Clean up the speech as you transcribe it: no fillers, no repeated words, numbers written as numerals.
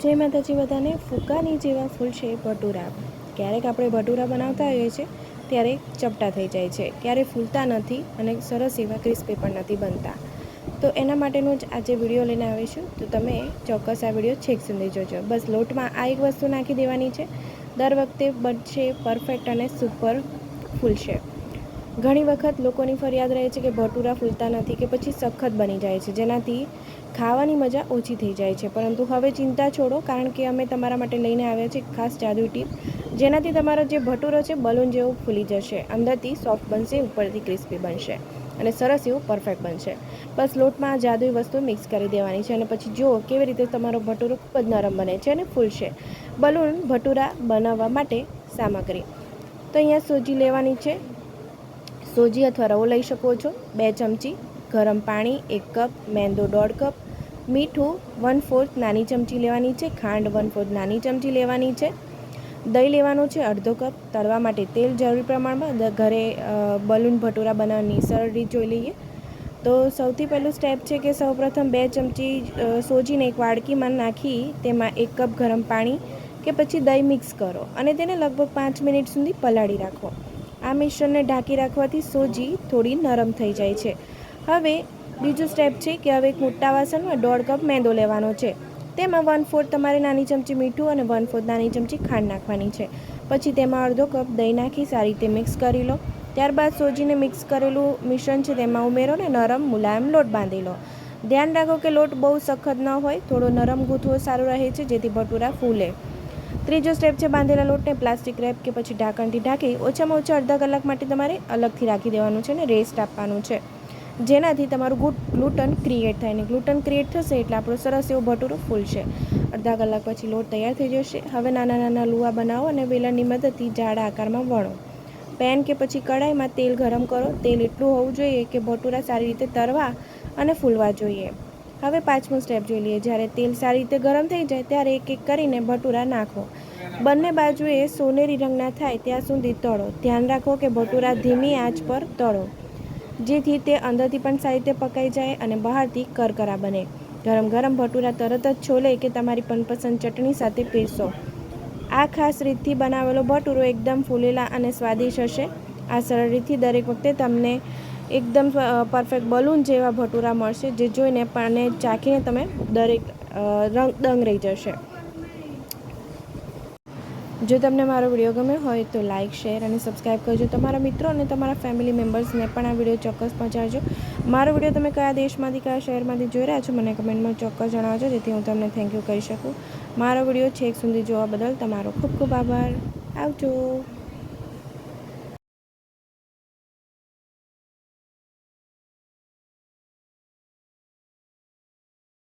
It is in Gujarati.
જય માતાજી બધાને। ફુગ્ગાની જેવા ફૂલશે ભટુરા। ક્યારેક આપણે ભટુરા બનાવતા હોઈએ છીએ ત્યારે ચપટા થઈ જાય છે, ક્યારેક ફૂલતા નથી અને સરસ એવા ક્રિસ્પી પણ નથી બનતા। તો એના માટેનો જ આજે વિડીયો લઈને આવીશું, તો તમે ચોક્કસ આ વિડીયો છેક સુધી જોજો। બસ લોટમાં આ એક વસ્તુ નાખી દેવાની છે, દર વખતે બનશે પરફેક્ટ અને સુપર ફૂલશે। ઘણી વખત લોકોની ફરિયાદ રહે છે કે ભટુરા ફૂલતા નથી કે પછી સખત બની જાય છે, જેનાથી ખાવાની મજા ઓછી થઈ જાય છે। પરંતુ હવે ચિંતા છોડો, કારણ કે અમે તમારા માટે લઈને આવ્યા છીએ ખાસ જાદુઈ ટીપ, જેનાથી તમારો જે ભટુરો છે બલૂન જેવો ફૂલી જશે, અંદરથી સોફ્ટ બનશે, ઉપરથી ક્રિસ્પી બનશે અને સરસ એવું પરફેક્ટ બનશે। બસ લોટમાં આ જાદુઈ વસ્તુ મિક્સ કરી દેવાની છે અને પછી જુઓ કેવી રીતે તમારો ભટુરો ખૂબ જ નરમ બને છે અને ફૂલશે। બલૂન ભટુરા બનાવવા માટે સામગ્રી તો અહીંયા સોજી લેવાની છે, સોજી અથવા રવો લઈ શકો છો, 2 ચમચી ગરમ પાણી 1 કપ, મેંદો 1.5 કપ, મીઠું 1/4 નાની ચમચી લેવાની છે, ખાંડ 1/4 નાની ચમચી લેવાની છે, દહીં લેવાનું છે 1/2 કપ, તળવા માટે તેલ જરૂરી પ્રમાણમાં। ઘરે બલૂન ભટુરા બનાવવાની સરળ રીત જોઈ લઈએ। તો સૌથી પહેલું સ્ટેપ છે કે સૌપ્રથમ 2 ચમચી સોજીને એક વાડકીમાં નાખી તેમાં 1 કપ ગરમ પાણી કે પછી દહીં મિક્સ કરો અને તેને લગભગ 5 મિનિટ સુધી પલાળી રાખો। આ મિશ્રણને ઢાંકી રાખવાથી સોજી થોડી નરમ થઈ જાય છે। હવે બીજું સ્ટેપ છે કે હવે એક મોટા વાસણમાં 1.5 કપ મેંદો લેવાનો છે, તેમાં 1/4 તમારે નાની ચમચી મીઠું અને 1/4 નાની ચમચી ખાંડ નાખવાની છે। પછી તેમાં 1/2 કપ દહીં નાખી સારી રીતે મિક્સ કરી લો। ત્યારબાદ સોજીને મિક્સ કરેલું મિશ્રણ છે તેમાં ઉમેરો ને નરમ મુલાયમ લોટ બાંધી લો। ધ્યાન રાખો કે લોટ બહુ સખત ન હોય, થોડો નરમ ગૂંથવો સારું રહે છે, જેથી ભટુરા ફૂલે। ત્રીજો સ્ટેપ છે બાંધેલા લોટને પ્લાસ્ટિક રેપ કે પછી ઢાંકણથી ઢાંકી ઓછામાં ઓછા અડધા કલાક માટે તમારે અલગથી રાખી દેવાનું છે અને રેસ્ટ આપવાનું છે, જેનાથી તમારું ગ્લુટન ક્રિએટ થાય ને ગ્લુટન ક્રિએટ થશે એટલે આપણો સરસ એવો ભટુરો ફૂલશે। અડધા કલાક પછી લોટ તૈયાર થઈ જશે। હવે નાના નાના લુવા બનાવો અને વેલણની મદદથી જાડા આકારમાં વણો। પેન કે પછી કડાઈમાં તેલ ગરમ કરો, તેલ એટલું હોવું જોઈએ કે ભટુરા સારી રીતે તરવા અને ફૂલવા જોઈએ। હવે પાંચમું સ્ટેપ જોઈ લઈએ। જ્યારે તેલ સારી રીતે ગરમ થઈ જાય ત્યારે એક એક કરીને ભટુરા નાખો, બંને બાજુએ સોનેરી રંગના થાય ત્યાં સુધી તળો। ધ્યાન રાખો કે ભટુરા ધીમી આંચ પર તળો, જેથી તે અંદરથી પણ સારી રીતે પકાઈ જાય અને બહારથી કરકરા બને। ગરમ ગરમ ભટુરા તરત જ છોલે કે તમારી મનપસંદ ચટણી સાથે પીરસો। આ ખાસ રીતથી બનાવેલો ભટુરો એકદમ ફૂલેલા અને સ્વાદિષ્ટ હશે। આ સરળ રીતથી દરેક વખતે તમને એકદમ પરફેક્ટ બલૂન જેવા ભટુરા મળશે, જે જોઈને અને ચાખીને તમે દરેક દંગ રહી જશે। જો તમને મારો વિડીયો ગમ્યો હોય તો લાઇક, શેર અને સબસ્ક્રાઈબ કરજો। તમારા મિત્રો અને તમારા ફેમિલી મેમ્બર્સને પણ આ વિડીયો ચોક્કસ પહોંચાડજો। મારો વિડીયો તમે કયા દેશમાંથી, કયા શહેરમાંથી જોઈ રહ્યા છો મને કમેન્ટમાં ચોક્કસ જણાવજો, જેથી હું તમને થેન્ક યુ કહી શકું। મારો વિડીયો છેક સુધી જોવા બદલ તમારો ખૂબ ખૂબ આભાર। આવજો।